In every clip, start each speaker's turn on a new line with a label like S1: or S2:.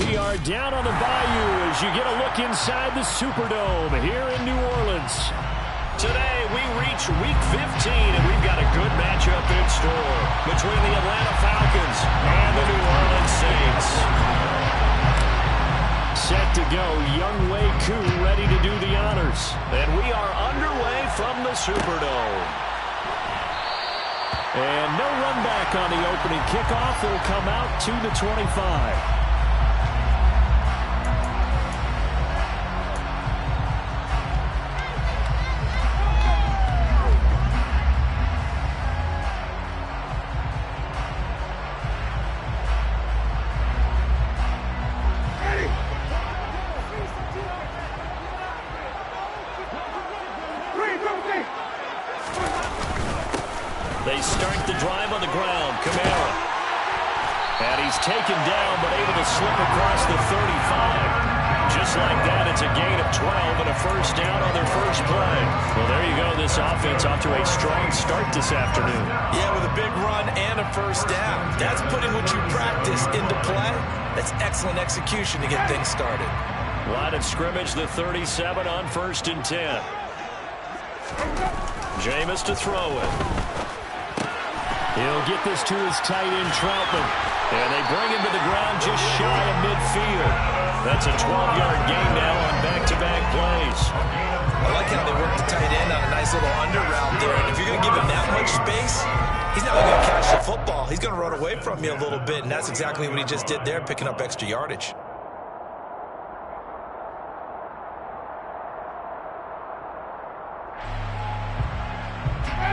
S1: We are down on the bayou as you get a look inside the Superdome here in New Orleans. Today we reach Week 15, and we've got a good matchup in store between the Atlanta Falcons and the New Orleans Saints. Set to go, Young Wk ready to do the honors. And we are underway from the Superdome. And no run back on the opening kickoff. It'll come out to the 25. They start the drive on the ground. Kamara. And he's taken down, but able to slip across the 35. Just like that, it's a gain of 12 and a first down on their first play. Well, there you go. This offense off to a strong start this afternoon.
S2: Yeah, with a big run and a first down. That's putting what you practice into play. That's excellent execution to get things started.
S1: Line of scrimmage, the 37 on 1st and 10. Jameis to throw it. He'll get this to his tight end, Troutman. And they bring him to the ground just shy of midfield. That's a 12-yard gain now on back-to-back plays.
S2: I like how they work the tight end on a nice little under route there. And if you're going to give him that much space, he's not going to catch the football. He's going to run away from you a little bit, and that's exactly what he just did there, picking up extra yardage.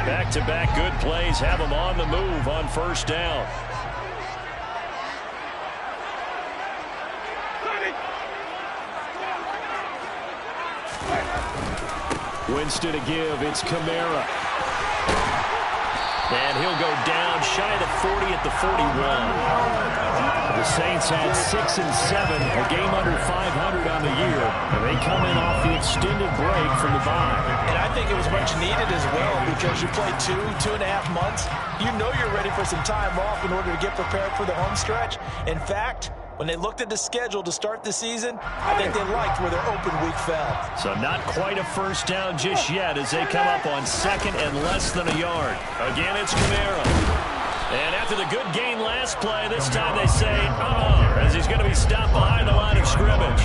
S1: Back-to-back good plays have him on the move on first down. Winston to give. It's Kamara. And he'll go down shy of the 40 at the 41. The Saints had 6 and 7, a game under 500 on the year, and they come in off the extended break from the bye.
S2: And I think it was much needed as well because you play 2.5 months. You know you're ready for some time off in order to get prepared for the home stretch. In fact, when they looked at the schedule to start the season, I think they liked where their open week fell.
S1: So not quite a first down just yet as they come up on 2nd and less than a yard. Again, it's Kamara. And after the good gain last play, this time they say, as he's going to be stopped behind the line of scrimmage.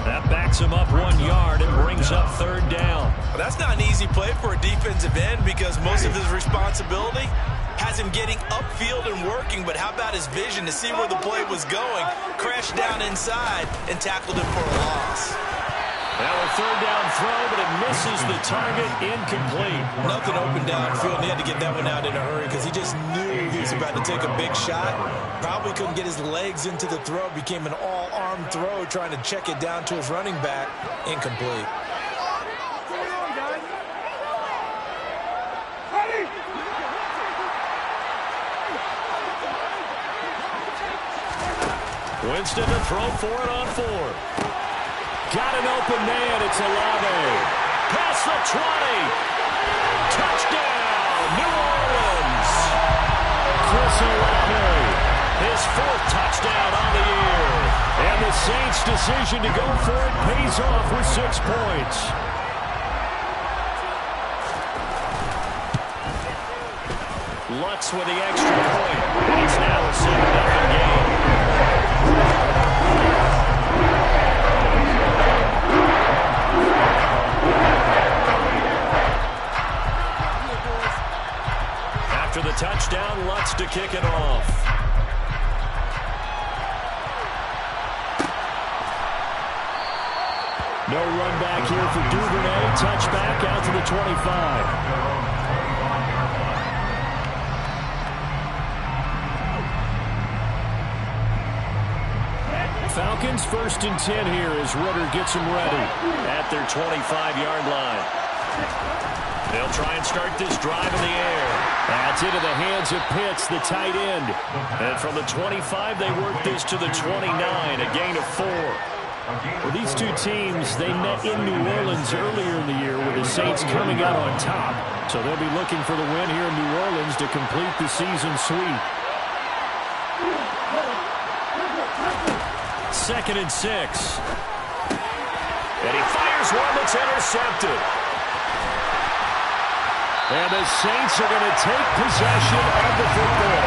S1: That backs him up 1 yard and brings up 3rd down.
S2: Well, that's not an easy play for a defensive end because most of his responsibility has him getting upfield and working, but how about his vision to see where the play was going, crashed down inside, and tackled him for a loss.
S1: Now a 3rd down throw, but it misses the target, incomplete.
S2: Nothing open downfield, and he had to get that one out in a hurry because he just knew he was about to take a big shot. Probably couldn't get his legs into the throw, became an all-arm throw, trying to check it down to his running back, incomplete.
S1: Winston to throw for it on 4. Got an open man. It's Olave. Past the 20. Touchdown, New Orleans. Chris Olave, his 4th touchdown on the year. And the Saints' decision to go for it pays off with 6 points. Lutz with the extra point. It's now a 7-0 game. After the touchdown, Lutz to kick it off. No run back here for Duvernay. Touchback out to the 25. Falcons 1st and 10 here as Ritter gets them ready at their 25-yard line. They'll try and start this drive in the air. That's into the hands of Pitts, the tight end. And from the 25, they work this to the 29, a gain of 4. Well, these two teams, they met in New Orleans earlier in the year with the Saints coming out on top. So they'll be looking for the win here in New Orleans to complete the season sweep. 2nd and 6. And he fires one that's intercepted. And the Saints are going to take possession of the football.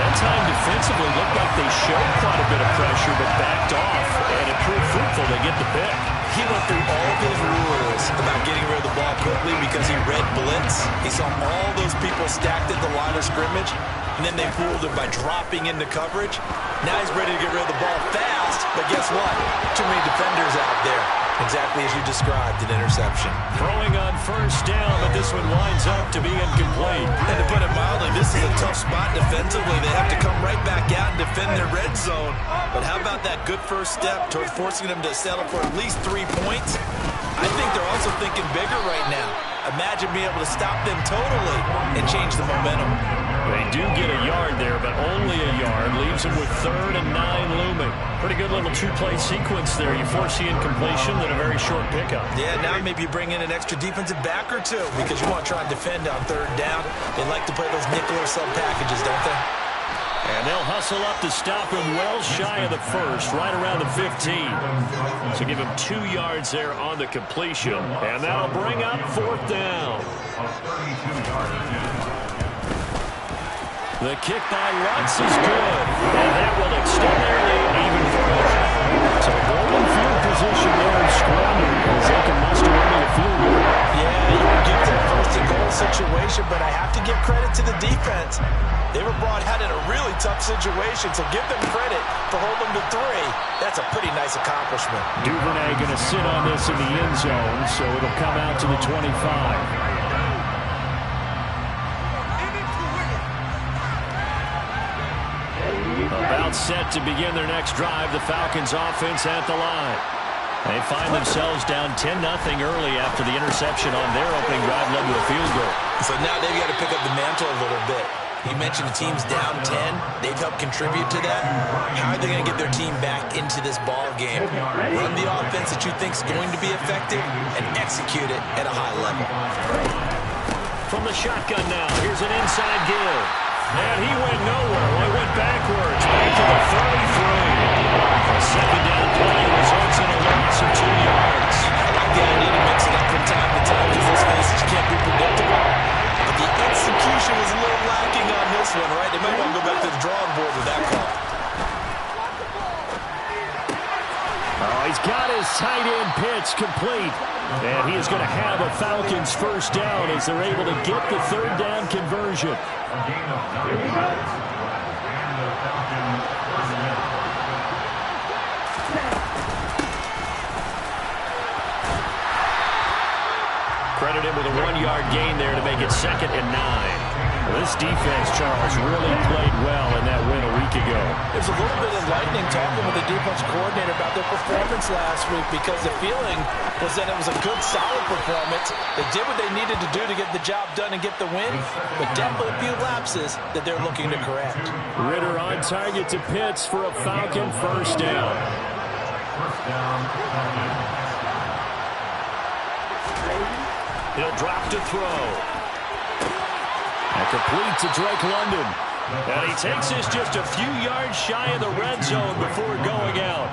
S1: That time defensively looked like they showed quite a bit of pressure but backed off, and it proved fruitful. They get the pick.
S2: He went through all of his rules about getting rid of the ball quickly because he read blitz. He saw all those people stacked at the line of scrimmage, and then they fooled him by dropping into coverage. Now he's ready to get rid of the ball fast, but guess what? Too many defenders out there. Exactly as you described, an interception.
S1: Throwing on 1st down, but this one winds up to be incomplete.
S2: And to put it mildly, this is a tough spot defensively. They have to come right back out and defend their red zone. But how about that good first step towards forcing them to settle for at least 3 points? I think they're also thinking bigger right now. Imagine being able to stop them totally and change the momentum.
S1: They do get a yard there, but only a yard. Leaves them with 3rd and 9 looming. Pretty good little 2-play sequence there. You force the incompletion, then a very short pickup.
S2: Yeah, now maybe you bring in an extra defensive back or two because you want to try and defend on 3rd down. They like to play those nickel or sub packages, don't they?
S1: And they'll hustle up to stop him well shy of the 1st, right around the 15. So give him 2 yards there on the completion. And that'll bring up 4th down. The kick by Lutz is good. And that will extend their lead even further. So golden field position there in scramble as they can muster only a field goal.
S2: Yeah, you can get to a 1st and goal situation, but I have to give credit to the defense. They were brought out in a really tough situation, so give them credit for holding them to 3. That's a pretty nice accomplishment.
S1: Duvernay going to sit on this in the end zone, so it'll come out to the 25. About set to begin their next drive, the Falcons offense at the line. They find themselves down 10-0 early after the interception on their opening drive led to a field goal.
S2: So now they've got to pick up the mantle a little bit. You mentioned the team's down 10. They've helped contribute to that. How are they going to get their team back into this ball game? Run the offense that you think is going to be effective and execute it at a high level.
S1: From the shotgun now, here's an inside give. And he went nowhere. Well, he went backwards, back to the 33. A 2nd down play results in a loss of 2 yards.
S2: I like the idea to mix it up from time to time because those faces can't be predictable. But the execution was a little lacking on this one, right? They might want to go back to the drawing board with that call.
S1: Oh, he's got his tight end pitch complete. And he is going to have a Falcons 1st down as they're able to get the 3rd down conversion. Credit him with a 1-yard gain there to make it 2nd and 9. Well, this defense, Charles, really played well in that win a week ago.
S2: It was a little bit enlightening talking with the defense coordinator about their performance last week because the feeling was that it was a good, solid performance. They did what they needed to do to get the job done and get the win, but definitely a few lapses that they're looking to correct.
S1: Ritter on target to Pitts for a Falcon 1st down. He'll drop to throw. And complete to Drake London. And he takes this just a few yards shy of the red zone before going out.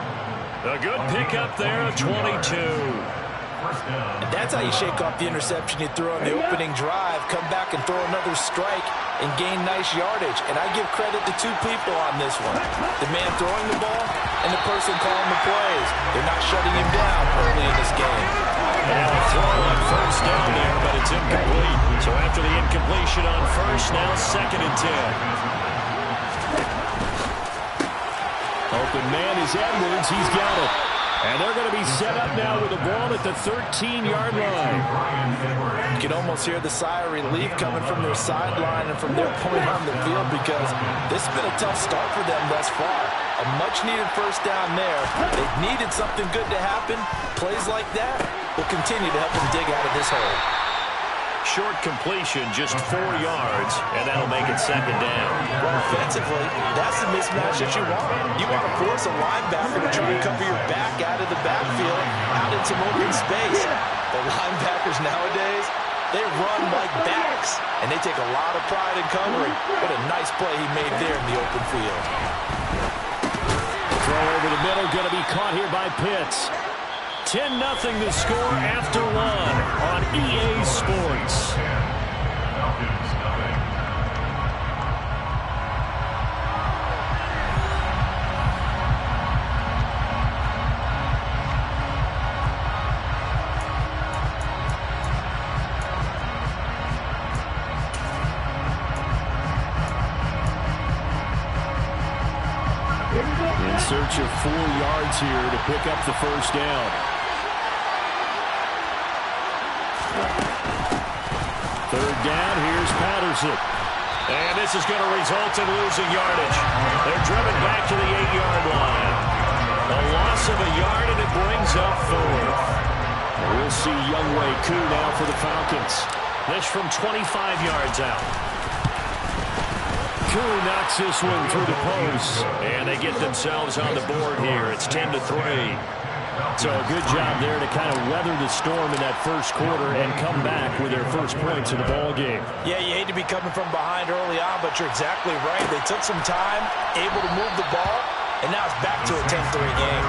S1: A good pickup there of 22.
S2: And that's how you shake off the interception you threw on the opening drive, come back and throw another strike and gain nice yardage. And I give credit to 2 people on this one. The man throwing the ball and the person calling the plays. They're not shutting him down early in this game.
S1: And a throw on 1st down there, but it's incomplete. So after the incompletion on 1st, now 2nd and 10. Open man is Edwards. He's got it. And they're going to be set up now with the ball at the 13-yard line.
S2: You can almost hear the sigh of relief coming from their sideline and from their point on the field because this has been a tough start for them thus far. A much-needed 1st down there. They've needed something good to happen. Plays like that will continue to help them dig out of this hole.
S1: Short completion, just 4 yards, and that'll make it 2nd down.
S2: Well, offensively, that's the mismatch that you want. You want to force a linebacker to try and cover your back out of the backfield, out in some open space. The linebackers nowadays, they run like backs, and they take a lot of pride in covering. What a nice play he made there in the open field.
S1: Throw Throw over the middle, going to be caught here by Pitts. 10-0 the score after one on EA Sports. In search of 4 yards here to pick up the first down. Third down, here's Patterson. And this is going to result in losing yardage. They're driven back to the 8-yard line. A loss of a yard, and it brings up 4th. We'll see Wk now for the Falcons. This from 25 yards out. Koo knocks this one through the post. And they get themselves on the board here. It's 10-3. So a good job there to kind of weather the storm in that first quarter and come back with their first points in the ball game.
S2: Yeah, you hate to be coming from behind early on, but you're exactly right. They took some time, able to move the ball, and now it's back to a 10-3 game.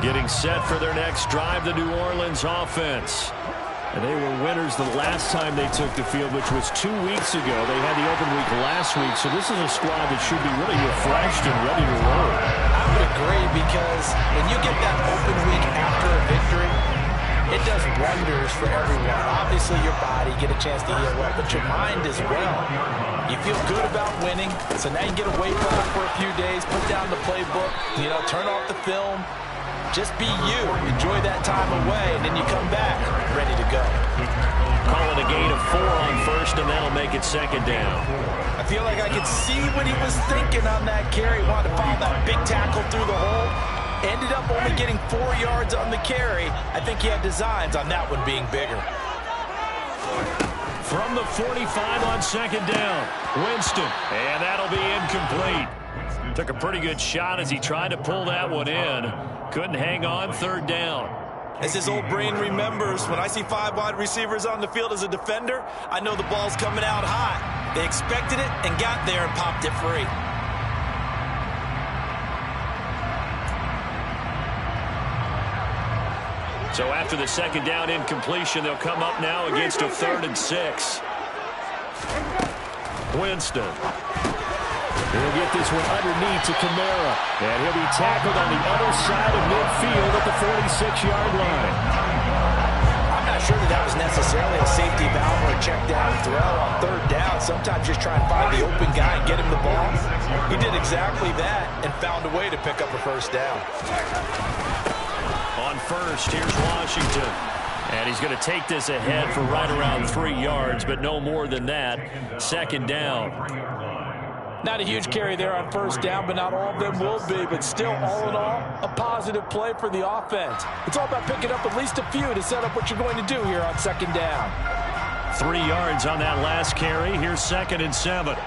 S1: Getting set for their next drive, the New Orleans offense. And they were winners the last time they took the field, which was 2 weeks ago. They had the open week last week, so this is a squad that should be really refreshed and ready to roll.
S2: I would agree, because when you get that open week after a victory, it does wonders for everyone. Obviously, your body, get a chance to heal up, but your mind as well. You feel good about winning, so now you get away from it for a few days, put down the playbook, turn off the film. Just be you. Enjoy that time away, and then you come back ready to go.
S1: Calling a gain of 4 on first, and that'll make it second down.
S2: I feel like I could see what he was thinking on that carry. Wanted to follow that big tackle through the hole. Ended up only getting 4 yards on the carry. I think he had designs on that one being bigger.
S1: From the 45 on second down, Winston, and that'll be incomplete. Took a pretty good shot as he tried to pull that one in. Couldn't hang on, third down.
S2: As his old brain remembers, when I see 5 wide receivers on the field as a defender, I know the ball's coming out hot. They expected it and got there and popped it free.
S1: So after the second down incompletion, they'll come up now against a 3rd and 6. Winston. He'll get this one underneath to Kamara. And he'll be tackled on the other side of midfield at the 46-yard line.
S2: I'm not sure that was necessarily a safety valve or a check down throw on 3rd down. Sometimes just try and find the open guy and get him the ball. He did exactly that and found a way to pick up a first down.
S1: On first, here's Washington. And he's going to take this ahead for right around 3 yards, but no more than that. Second down.
S2: Not a huge carry there on first down, but not all of them will be. But still, all in all, a positive play for the offense. It's all about picking up at least a few to set up what you're going to do here on second down.
S1: 3 yards on that last carry. Here's 2nd and 7.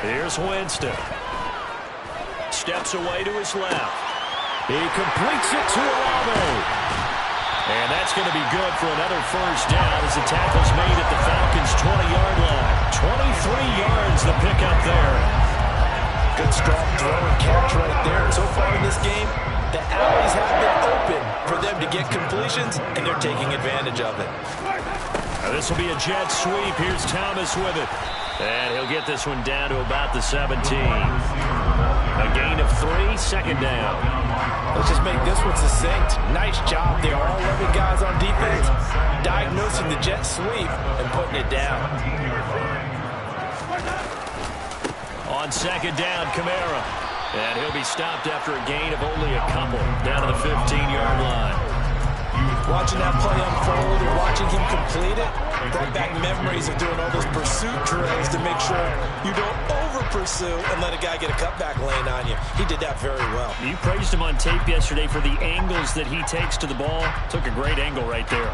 S1: Here's Winston. Steps away to his left. He completes it to Olave. And that's going to be good for another first down as the tackle's made at the Falcons' 20-yard line. 23 yards the pickup there.
S2: Good strong throw and catch right there. And so far in this game, the alleys have been open for them to get completions, and they're taking advantage of it.
S1: Now this will be a jet sweep. Here's Thomas with it. And he'll get this one down to about the 17. A gain of 3, second down.
S2: Let's just make this one succinct. Nice job there. All 11 guys on defense diagnosing the jet sweep and putting it down.
S1: On second down, Kamara. And he'll be stopped after a gain of only a couple. Down to the 15-yard line.
S2: Watching that play unfold and watching him complete it brought back memories of doing all those pursuit drills to make sure you don't over-pursue and let a guy get a cutback lane on you. He did that very well.
S1: You praised him on tape yesterday for the angles that he takes to the ball. Took a great angle right there.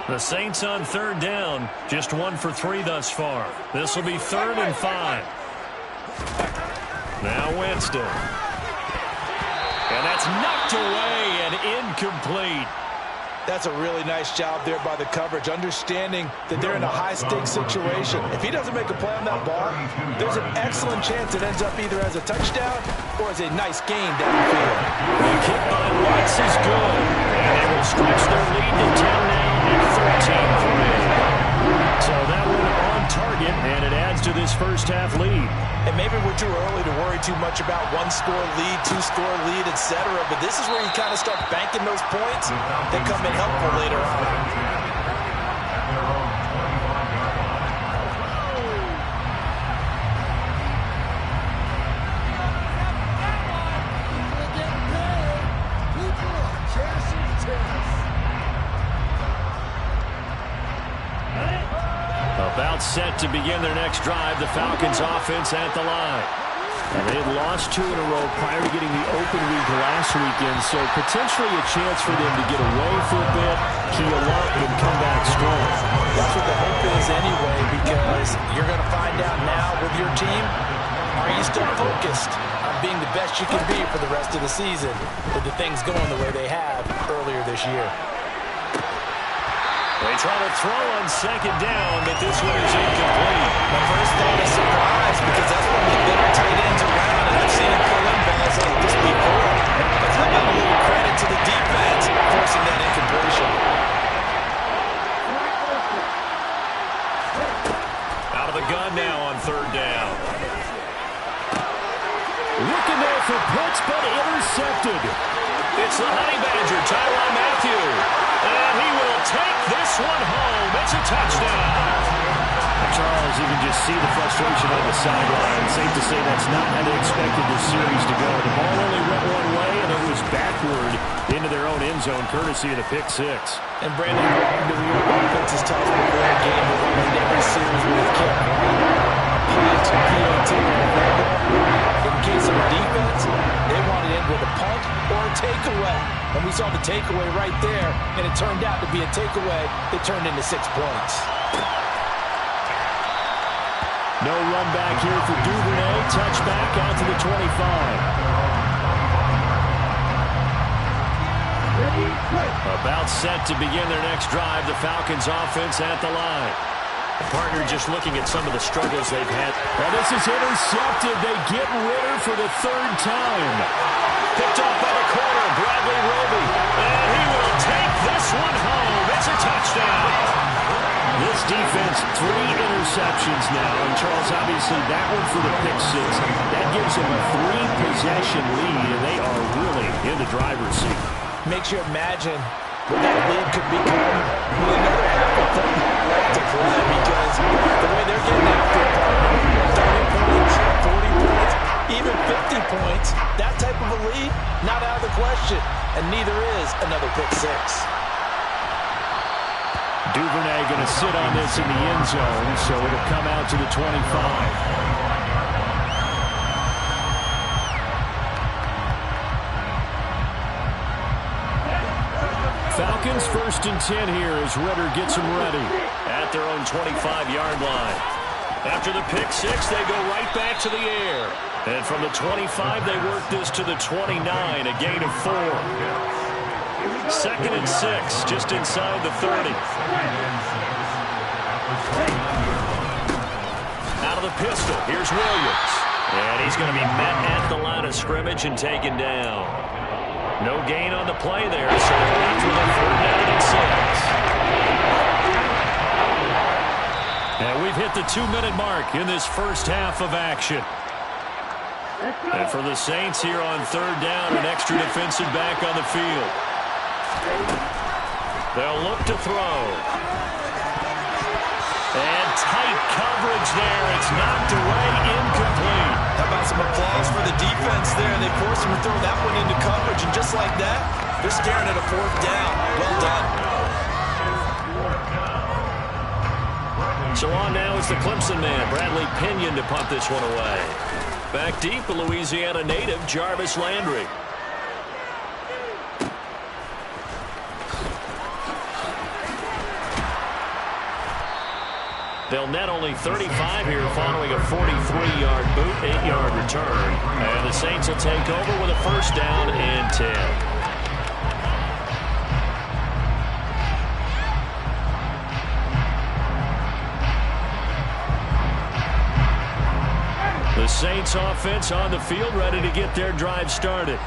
S1: The Saints on third down, just 1 for 3 thus far. This will be 3rd and 5. Now Winston. And that's knocked away and incomplete.
S2: That's a really nice job there by the coverage, understanding that they're in a high-stakes situation. If he doesn't make a play on that ball, there's an excellent chance it ends up either as a touchdown or as a nice gain downfield.
S1: The kick by Watts is good. And they will stretch their lead to 10 now at 13-3. So that one on target, and it adds to this first half lead.
S2: And maybe we're too early to worry too much about 1-score lead, 2-score lead, etc. But this is where you kind of start banking those points that come in helpful later on.
S1: About set to begin their next drive, the Falcons offense at the line. And they had lost 2 in a row prior to getting the open week last weekend, so potentially a chance for them to get away for a bit, heal up, and come back strong.
S2: That's what the hope is anyway, because you're going to find out now with your team, are you still focused on being the best you can be for the rest of the season with the things going the way they have earlier this year?
S1: They try to throw on second down, but this one is incomplete.
S2: My first thought is surprise, because that's one of the better tight ends around, and I've seen him pull in balls like this before. But how about a little credit to the defense forcing that incompletion?
S1: Out of the gun now on third down. Looking there for Pitts, but intercepted. It's the Honey Badger, Tyrann Mathieu. And he will take this one home. It's a touchdown. Charles, you can just see the frustration on the sideline. Safe to say that's not how they expected this series to go. The ball only went one way, and it was backward into their own end zone, courtesy of the pick six.
S2: And Brandon, New York offense has taught us before a game will end every series with a kick. Punt, PAT, in case of a defense, they want to end with a punt or a takeaway. And we saw the takeaway right there, and it turned out to be a takeaway that turned into 6 points.
S1: No run back here for Duvernay. Touchback out to the 25. About set to begin their next drive. The Falcons offense at the line. The partner just looking at some of the struggles they've had. Well, this is intercepted. They get Ritter for the 3rd time. Picked off by the corner, Bradley Roby. And he will take this one home. It's a touchdown. This defense, 3 interceptions now. And Charles, obviously that one for the pick six. That gives them a 3-possession lead, and they are really in the driver's seat.
S2: Makes you imagine what that lead could become with another half of them to play, because the way they're getting after it, 30 points, 40 points, even 50 points, that type of a lead, not out of the question. And neither is another pick six.
S1: Duvernay going to sit on this in the end zone, so it'll come out to the 25. Falcons 1st and 10 here as Ritter gets them ready at their own 25-yard line. After the pick six, they go right back to the air. And from the 25, they work this to the 29, a gain of 4. 2nd and 6, just inside the 30. Out of the pistol, here's Williams. And he's going to be met at the line of scrimmage and taken down. No gain on the play there, so they're left with a 4th down and 6. And we've hit the 2-minute mark in this first half of action. And for the Saints here on 3rd down, an extra defensive back on the field. They'll look to throw. And tight coverage there. It's knocked away, incomplete.
S2: How about Some applause for the defense there. They forced him to throw that one into coverage, and just like that, they're staring at a 4th down. Well done.
S1: So on now is the Clemson man, Bradley Pinion, to punt this one away. Back deep, a Louisiana native, Jarvis Landry. They'll net only 35 here following a 43-yard boot, 8-yard return. And the Saints will take over with a 1st down and 10. The Saints offense on the field, ready to get their drive started.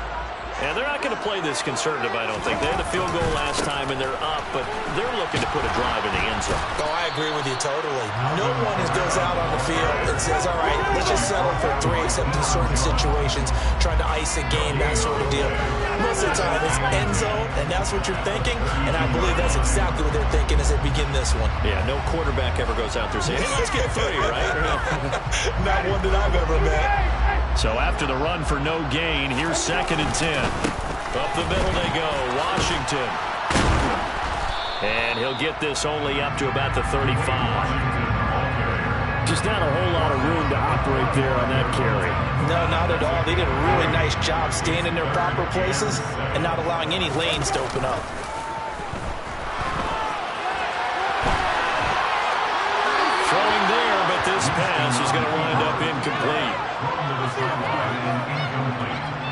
S1: And they're not going to play this conservative, I don't think. They had a field goal last time, and they're up, but they're looking to put a drive in the end zone.
S2: Oh, I agree with you totally. No one goes out on the field and says, all right, let's just settle for 3, except in certain situations, trying to ice a game, that sort of deal. Most of the time, it's end zone, and that's what you're thinking, and I believe that's exactly what they're thinking as they begin this one.
S1: Yeah, no quarterback ever goes out there saying, hey, let's get 3, right?
S2: Not one that I've ever met.
S1: So after the run for no gain, here's 2nd and 10. Up the middle they go, Washington. And he'll get this only up to about the 35. Just not a whole lot of room to operate there on that carry.
S2: No, not at all. They did a really nice job staying in their proper places and not allowing any lanes to open up.
S1: Throwing there, but this pass is going to wind up incomplete.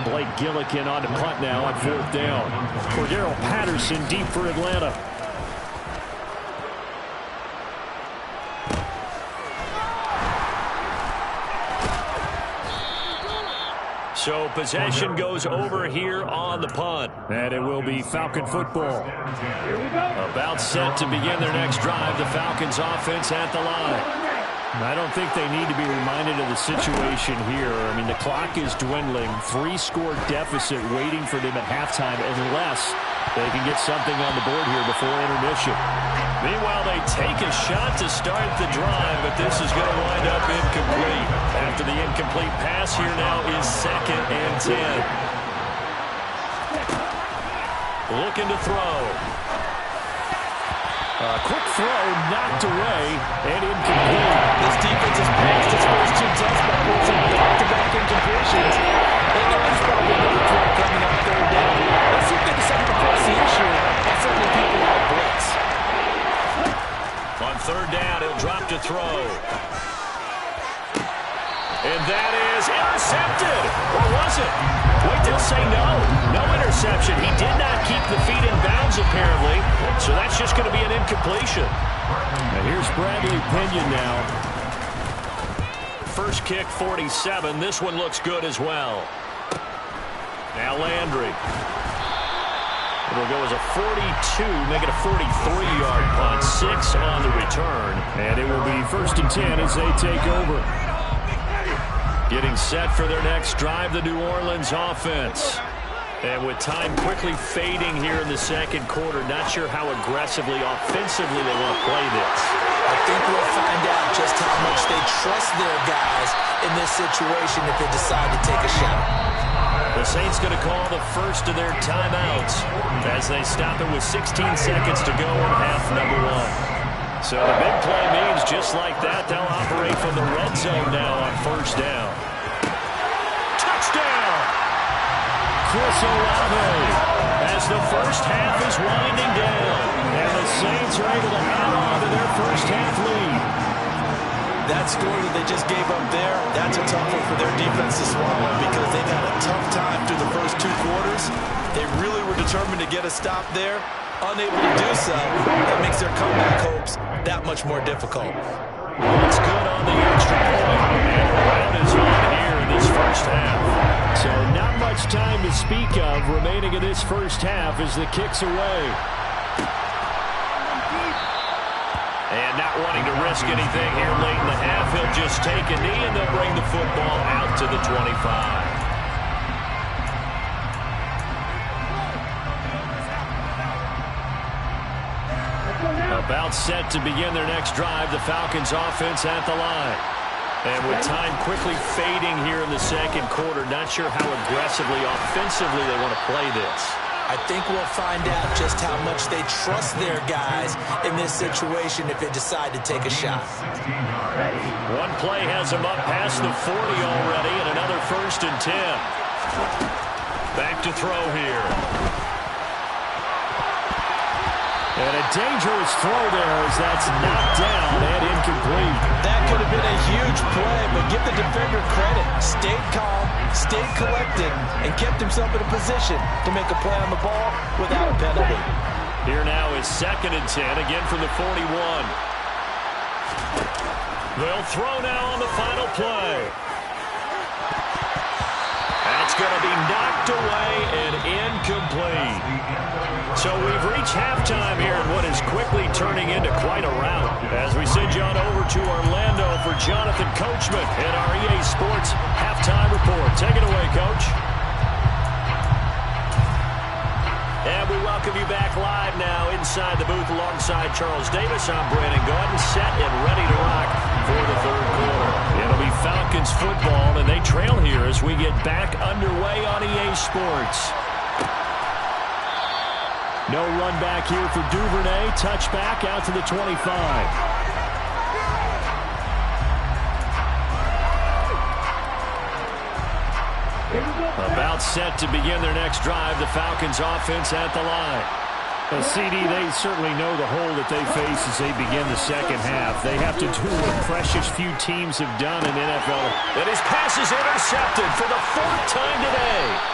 S1: Blake Gillikin on the punt now on 4th down. Cordero Patterson deep for Atlanta. So possession goes over here on the punt. And it will be Falcon football. About set to begin their next drive. The Falcons offense at the line. I don't think they need to be reminded of the situation here. I mean, the clock is dwindling. 3-score deficit waiting for them at halftime unless they can get something on the board here before intermission. Meanwhile, they take a shot to start the drive, but this is going to wind up incomplete. After the incomplete pass, here now is 2nd and 10. Looking to throw. A quick throw knocked away and incomplete.
S2: This defense has passed its first 2 test balls and back-to-back incompletions. They know there's probably another throw coming on 3rd down. Let's see if they decide to press the issue and sending people out blitz.
S1: On 3rd down, he'll drop to throw. And that is intercepted. Or was it? Wait, they'll say no. No interception. He did not keep the feet in bounds, apparently. So that's just going to be an incompletion. And here's Bradley Pinion now. First kick, 47. This one looks good as well. Now Landry. It'll go as a 42, make it a 43-yard punt. 6 on the return. And it will be 1st and 10 as they take over. Getting set for their next drive, the New Orleans offense. And with time quickly fading here in the 2nd quarter, not sure how aggressively, offensively they want to play this.
S2: I think we'll find out just how much they trust their guys in this situation if they decide to take a shot.
S1: The Saints going to call the first of their timeouts as they stop it with 16 seconds to go in half number 1. So the big play means just like that, they'll operate from the red zone now on 1st down. Touchdown! Chris Olave as the first half is winding down. And the Saints are able to add on to their first half lead.
S2: That score that they just gave up there, that's a tough one for their defense to swallow because they've had a tough time through the first 2 quarters. They really were determined to get a stop there. Unable to do so, that makes their comeback hopes that much more difficult.
S1: It's good on the extra point, and the round is on here in this first half. So not much time to speak of remaining in this first half as the kick's away. And not wanting to risk anything here late in the half, he'll just take a knee and they'll bring the football out to the 25. About set to begin their next drive, the Falcons offense at the line. And with time quickly fading here in the second quarter, not sure how aggressively, offensively they want to play this.
S2: I think we'll find out just how much they trust their guys in this situation if they decide to take a shot.
S1: One play has them up past the 40 already, and another 1st and 10. Back to throw here. And a dangerous throw there as that's knocked down and incomplete.
S2: That could have been a huge play, but give the defender credit. Stayed calm, stayed collected, and kept himself in a position to make a play on the ball without a penalty.
S1: Here now is 2nd and 10, again from the 41. They'll throw now on the final play. That's going to be knocked away and incomplete. So we've reached halftime here in what is quickly turning into quite a rout. As we send you on over to Orlando for Jonathan Coachman in our EA Sports Halftime Report. Take it away, Coach. And we welcome you back live now inside the booth alongside Charles Davis. I'm Brandon Gordon, set and ready to rock for the third quarter. It'll be Falcons football, and they trail here as we get back underway on EA Sports. No run back here for Duvernay. Touchback out to the 25. About set to begin their next drive. The Falcons offense at the line. CD, they certainly know the hole that they face as they begin the second half. They have to do what precious few teams have done in NFL. And his pass is intercepted for the 4th time today.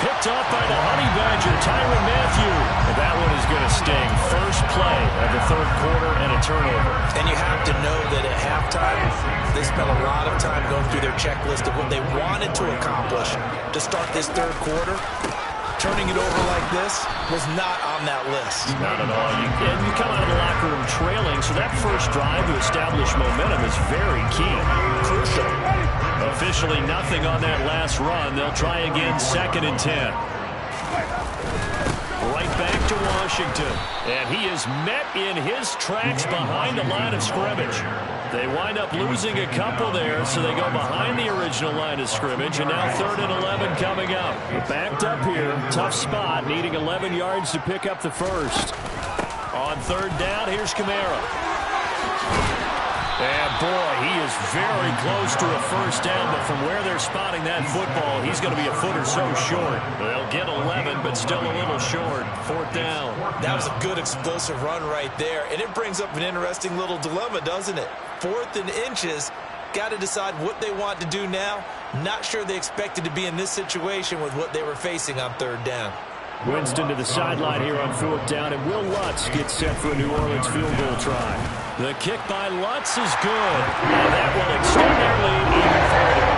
S1: Picked up by the Honey Badger, Tyrann Mathieu. And that one is going to sting. First play of the third quarter and a turnover.
S2: And you have to know that at halftime, they spent a lot of time going through their checklist of what they wanted to accomplish to start this third quarter. Turning it over like this was not on that list.
S1: Not at all. You come out of the locker room trailing, so that first drive to establish momentum is very key.
S2: Crucial.
S1: Officially nothing on that last run. They'll try again, 2nd and 10. Right back to Washington. And he is met in his tracks behind the line of scrimmage. They wind up losing a couple there, so they go behind the original line of scrimmage, and now 3rd and 11 coming up. Backed up here, tough spot, needing 11 yards to pick up the first. On 3rd down, here's Kamara. And boy, he is very close to a first down, but from where they're spotting that football, he's going to be a foot or so short. They'll get 11, but still a little short. 4th down.
S2: That was a good explosive run right there, and it brings up an interesting little dilemma, doesn't it? 4th and inches, got to decide what they want to do now. Not sure they expected to be in this situation with what they were facing on 3rd down.
S1: Winston to the sideline here on 4th down, and Will Lutz gets set for a New Orleans field goal try. The kick by Lutz is good, and that will extend their lead even further.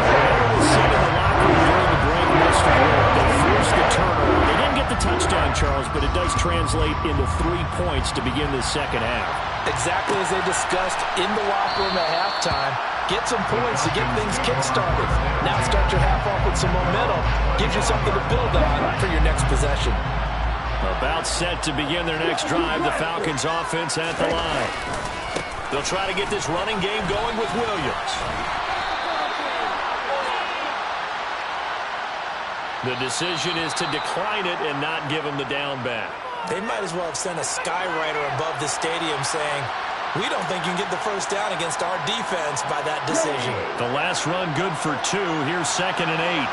S1: Whatever was said in the locker room during the break must have worked. They forced the turnover. They didn't get the touchdown, Charles, but it does translate into 3 points to begin this second half.
S2: Exactly as they discussed in the locker room at halftime. Get some points to get things kick-started. Now start your half off with some momentum. Gives you something to build on for your next possession.
S1: About set to begin their next drive. The Falcons offense at the line. They'll try to get this running game going with Williams. The decision is to decline it and not give him the down back.
S2: They might as well have sent a skywriter above the stadium saying, we don't think you can get the first down against our defense by that decision.
S1: The last run good for 2. Here's 2nd and 8.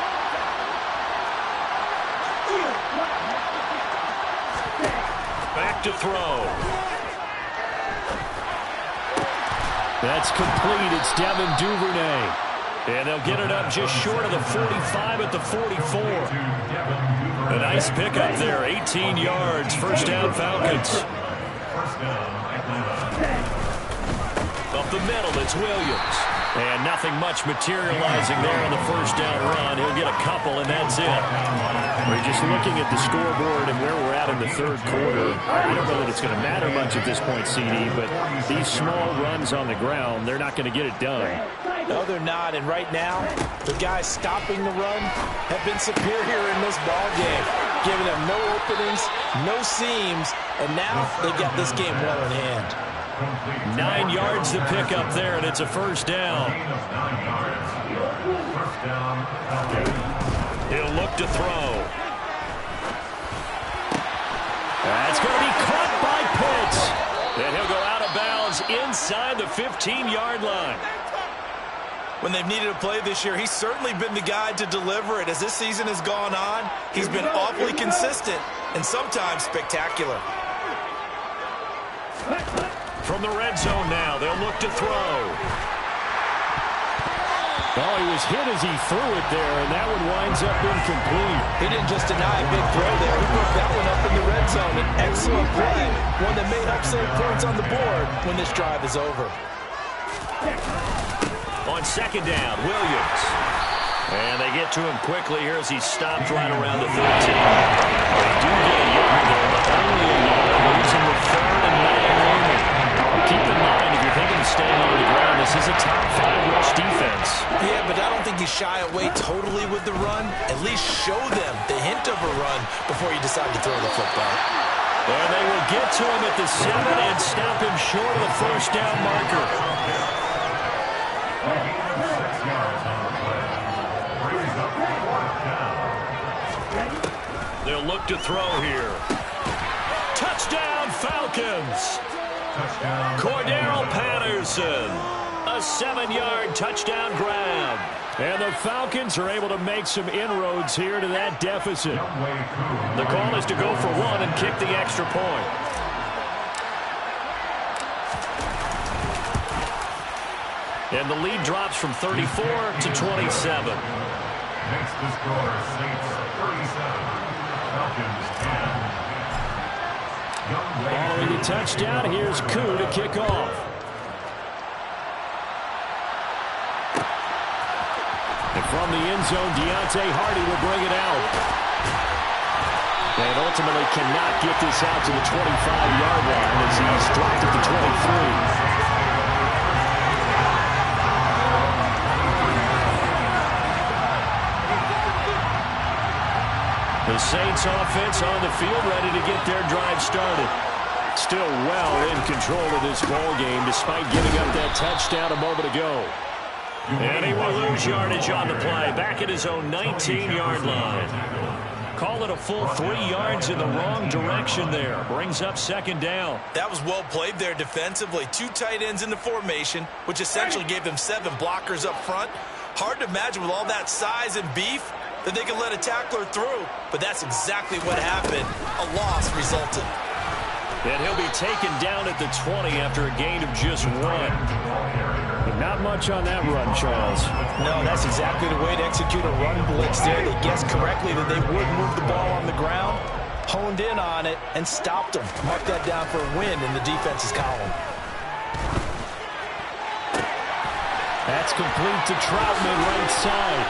S1: Back to throw. That's complete. It's Devin Duvernay. And they'll get it up just short of the 45 at the 44. A nice pickup there. 18 yards. First down, Falcons. Up the middle, it's Williams. And nothing much materializing there on the first down run. He'll get a couple, and that's it. We're just looking at the scoreboard and where we're at in the third quarter. I don't know that it's going to matter much at this point, CD, but these small runs on the ground, they're not going to get it done.
S2: No, they're not. And right now, the guys stopping the run have been superior in this ball game, giving them no openings, no seams, and now they've got this game well in hand.
S1: 9 yards to pick up there, and it's a first down. He'll look to throw. That's going to be caught by Pitts. And he'll go out of bounds inside the 15-yard line.
S2: When they've needed a play this year, he's certainly been the guy to deliver it. As this season has gone on, he's been awfully consistent and sometimes spectacular.
S1: From the red zone now, they'll look to throw. Oh, he was hit as he threw it there, and that one winds up incomplete.
S2: He didn't just deny a big throw there. He broke that one up in the red zone. An excellent play, one that may help save points on the board when this drive is over.
S1: On second down, Williams. And they get to him quickly here as he stopped right around the 13. They do get a yard there, but only a yard, losing the 3rd and 9 only. Keep in mind, if you're thinking of staying on the ground, this is a top 5 rush defense.
S2: Yeah, but I don't think you shy away totally with the run. At least show them the hint of a run before you decide to throw the football.
S1: And they will get to him at the 7 and stop him short of the first down marker. They'll look to throw here. Touchdown, Falcons! Cordero Patterson, a 7-yard touchdown grab. And the Falcons are able to make some inroads here to that deficit. The call is to go for 1 and kick the extra point. And the lead drops from 34 to 27.
S3: Makes the score Saints 37, Falcons 10.
S1: Following the touchdown, here's Koo to kick off. And from the end zone, Deontay Hardy will bring it out. And ultimately cannot get this out to the 25-yard line as he's dropped at the 23. The Saints offense on the field ready to get their drive started. Still well in control of this ball game despite giving up that touchdown a moment ago. And he will lose yardage on the play back at his own 19-yard line. Call it a full 3 yards in the wrong direction there. Brings up second down.
S2: That was well played there defensively. 2 tight ends in the formation, which essentially gave them 7 blockers up front. Hard to imagine with all that size and beef that they could let a tackler through. But that's exactly what happened. A loss resulted.
S1: And he'll be taken down at the 20 after a gain of just 1. But not much on that run, Charles.
S2: No, that's exactly the way to execute a run blitz there. They guessed correctly that they would move the ball on the ground, honed in on it, and stopped them. Mark that down for a win in the defense's column.
S1: That's complete to Troutman right side.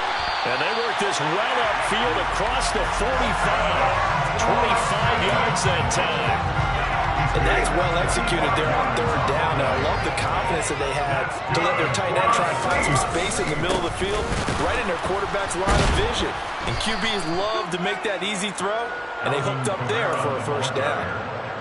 S1: And they work this well upfield across the 45. 25 yards that time.
S2: And that's well executed there on 3rd down. And I love the confidence that they had to let their tight end try and find some space in the middle of the field, right in their quarterback's line of vision. And QBs love to make that easy throw, and they hooked up there for a first down.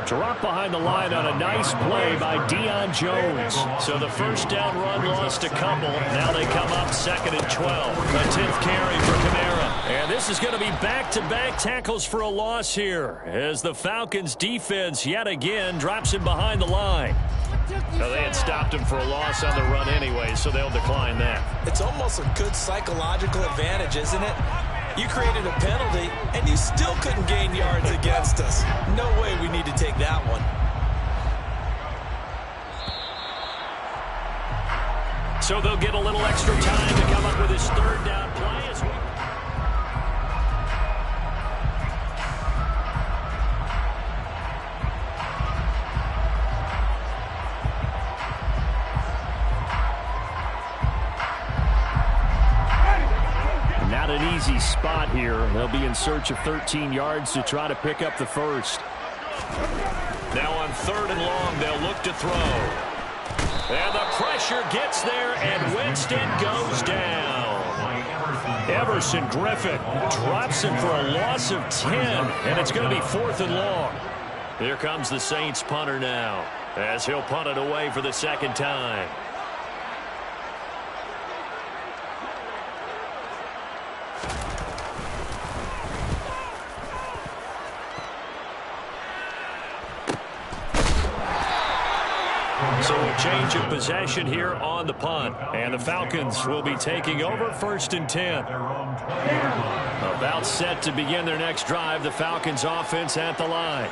S1: Drop behind the line on a nice play by Deion Jones. So the first down run lost a couple. Now they come up 2nd and 12. A 10th carry for Kamara. And this is going to be back-to-back tackles for a loss here as the Falcons defense yet again drops him behind the line. Now they had stopped him for a loss on the run anyway, so they'll decline that.
S2: It's almost a good psychological advantage, isn't it? You created a penalty, and you still couldn't gain yards against us. No way we need to take that one.
S1: So they'll get a little extra time to come up with his 3rd down play as well. Not an easy spot here. They'll be in search of 13 yards to try to pick up the first. Now on 3rd and long, they'll look to throw. And the pressure gets there, and Winston goes down. Everson Griffin drops him for a loss of 10, and it's going to be 4th and long. Here comes the Saints punter now. as he'll punt it away for the second time. So a change of possession here on the punt. And the Falcons will be taking over 1st and 10. About set to begin their next drive. The Falcons offense at the line.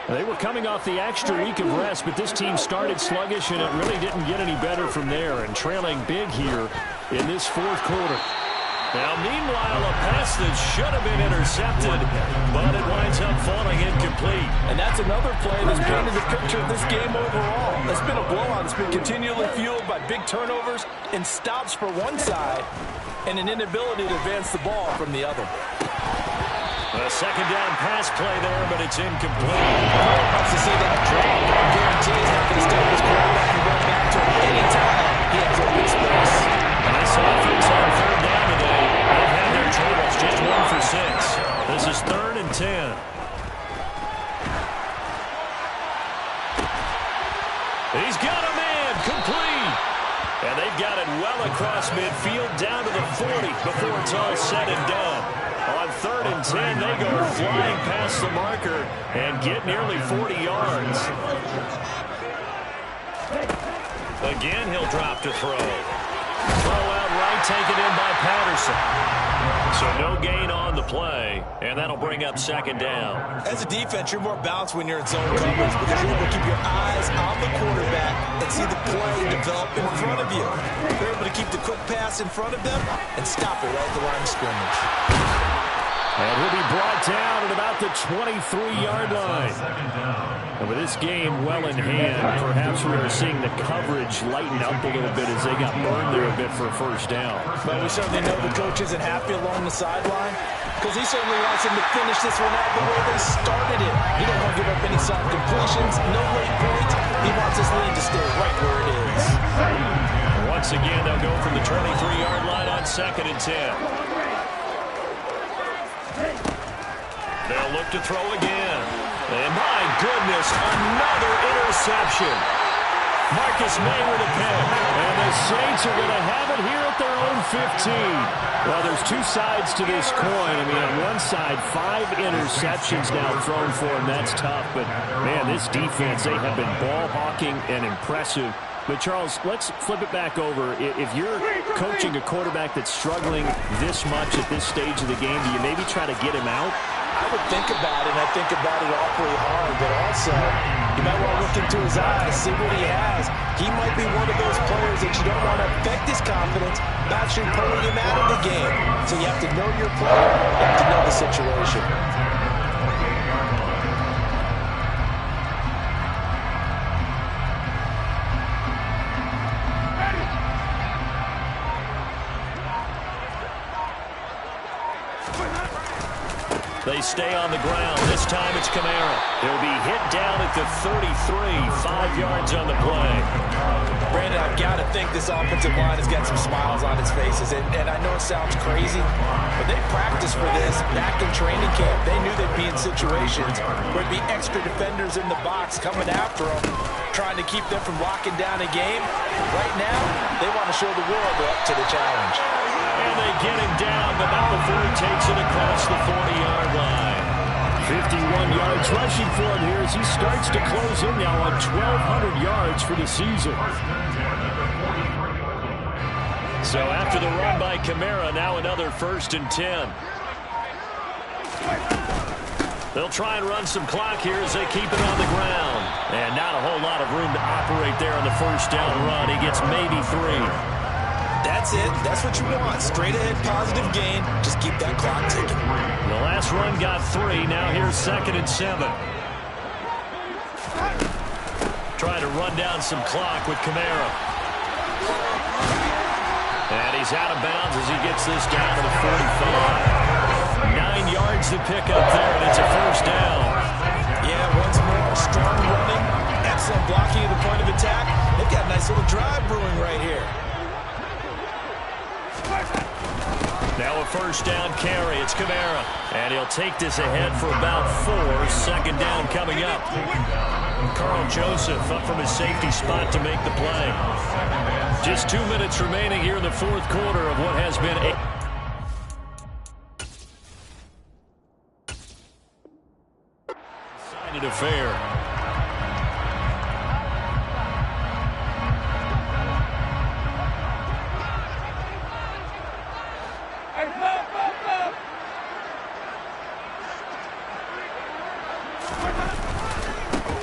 S1: They were coming off the extra week of rest, but this team started sluggish, and it really didn't get any better from there. And trailing big here in this 4th quarter. Now, meanwhile, a pass that should have been intercepted, but it winds up falling incomplete.
S2: And that's another play that's painted the picture of this game overall. It's been a blowout. It's been continually fueled by big turnovers and stops for one side and an inability to advance the ball from the other.
S1: A second down pass play there, but it's incomplete.
S2: Wants to see that drop. I guarantee he's not going to stay with his quarterback and run back to him any time he has open space.
S1: And this offense on 3rd down today, they've had their troubles, just 1 for 6. This is 3rd and 10. He's got a man, complete. And they've got it well across midfield, down to the 40 before it's all said and done. On 3rd and 10, they go flying past the marker and get nearly 40 yards. Again, he'll drop to throw. Throw out right, taken in by Patterson. So no gain on the play, and that'll bring up 2nd down.
S2: As a defense, you're more balanced when you're in zone coverage because you're able to keep your eyes on the quarterback and see the play develop in front of you. You're able to keep the quick pass in front of them and stop it right at the line of scrimmage.
S1: And he'll be brought down at about the 23-yard line. And with this game well in hand, perhaps we are seeing the coverage lighten up a little bit as they got burned there a bit for a 1st down.
S2: But we certainly know the coach isn't happy along the sideline because he certainly wants them to finish this one out the way they started it. He don't want to give up any soft completions, no late points. He wants his lead to stay right where it is.
S1: Once again, they'll go from the 23-yard line on 2nd and 10. They'll look to throw again. And my goodness, another interception. Marcus May with a pick. And the Saints are going to have it here at their own 15. Well, there's 2 sides to this coin. I mean, on one side, 5 interceptions now thrown for him. That's tough. But, man, this defense, they have been ball hawking and impressive. But, Charles, let's flip it back over. If you're coaching a quarterback that's struggling this much at this stage of the game, do you maybe try to get him out?
S2: I would think about it, and I think about it awfully hard, but also you might want to look into his eyes, see what he has. He might be one of those players that you don't want to affect his confidence by actually pulling him out of the game. So you have to know your player, you have to know the situation.
S1: They stay on the ground. This time it's Kamara. He'll be hit down at the 33, 5 yards on the play.
S2: Brandon, I've got to think this offensive line has got some smiles on its faces. And I know it sounds crazy, but they practiced for this back in training camp. They knew they'd be in situations where there'd be extra defenders in the box coming after them, trying to keep them from locking down a game. Right now, they want to show the world they're up to the challenge.
S1: And they get him down, but now before he takes it across the 40-yard line. 51 yards rushing for him here as he starts to close in now on 1,200 yards for the season. So after the run by Kamara, now another 1st and 10. They'll try and run some clock here as they keep it on the ground. And not a whole lot of room to operate there on the 1st down run. He gets maybe 3.
S2: That's it. That's what you want. Straight ahead, positive gain. Just keep that clock ticking.
S1: The last run got 3. Now here's 2nd and 7. Trying to run down some clock with Kamara. And he's out of bounds as he gets this down to the 45. 9 yards to pick up there, and it's a 1st down.
S2: Yeah, once more, strong running. Excellent blocking at the point of attack. They've got a nice little drive brewing right here. Now a 1st down carry. It's Kamara. And he'll take this ahead for about 4,
S1: second down coming up. Carl Joseph up from his safety spot to make the play. Just 2 minutes remaining here in the fourth quarter of what has been a exciting affair.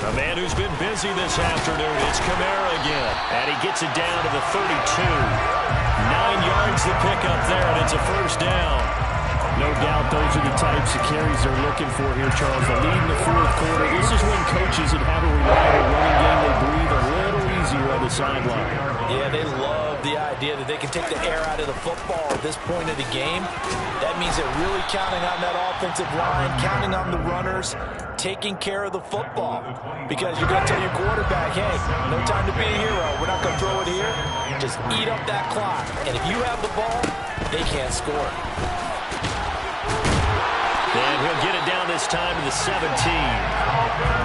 S1: A man who's been busy this afternoon, it's Kamara again. And he gets it down to the 32. 9 yards to pick up there, and it's a first down.
S4: No doubt those are the types of carries they're looking for here, Charles. The lead in the fourth quarter. This is when coaches that have a reliable running game, they breathe a little easier on the sideline.
S2: Yeah, they love the idea that they can take the air out of the football at this point of the game. That means they're really counting on that offensive line, counting on the runners, taking care of the football. Because you're going to tell your quarterback, hey, no time to be a hero. We're not going to throw it here. Just eat up that clock. And if you have the ball, they can't score.
S1: And he'll get it down this time to the 17.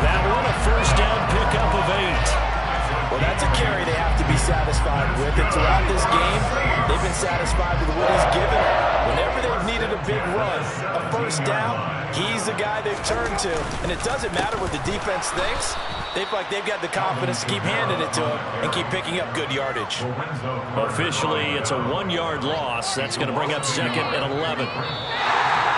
S1: That one a first down pickup of 8.
S2: Well, that's a carry they have to be satisfied with. And throughout this game, they've been satisfied with what he's given. Whenever they've needed a big run, a first down, he's the guy they've turned to. And it doesn't matter what the defense thinks. They feel like they've got the confidence to keep handing it to him and keep picking up good yardage.
S1: Officially, it's a 1-yard loss. That's going to bring up second and 11.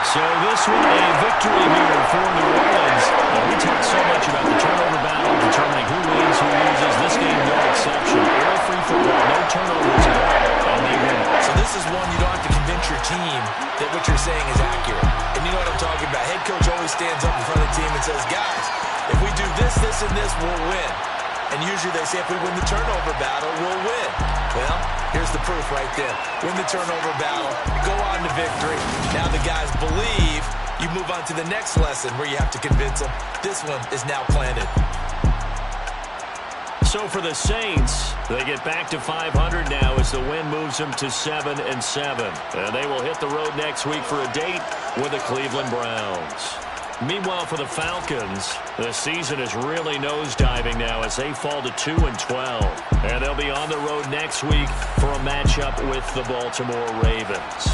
S1: So this one, a victory here for New Orleans. And we talk so much about the turnover battle, determining who wins, who loses. This game, no exception. Error-free football, no turnovers at all, and they win.
S2: So this is one you don't have to convince your team that what you're saying is accurate. And you know what I'm talking about. Head coach always stands up in front of the team and says, guys, if we do this, this, and this, we'll win. And usually they say if we win the turnover battle, we'll win. Well, here's the proof right there. Win the turnover battle, go on to victory. Now the guys believe. You move on to the next lesson where you have to convince them. This one is now planted.
S1: So for the Saints, they get back to 500 now as the win moves them to 7-7. And they will hit the road next week for a date with the Cleveland Browns. Meanwhile, for the Falcons, the season is really nosediving now as they fall to 2-12. And they'll be on the road next week for a matchup with the Baltimore Ravens.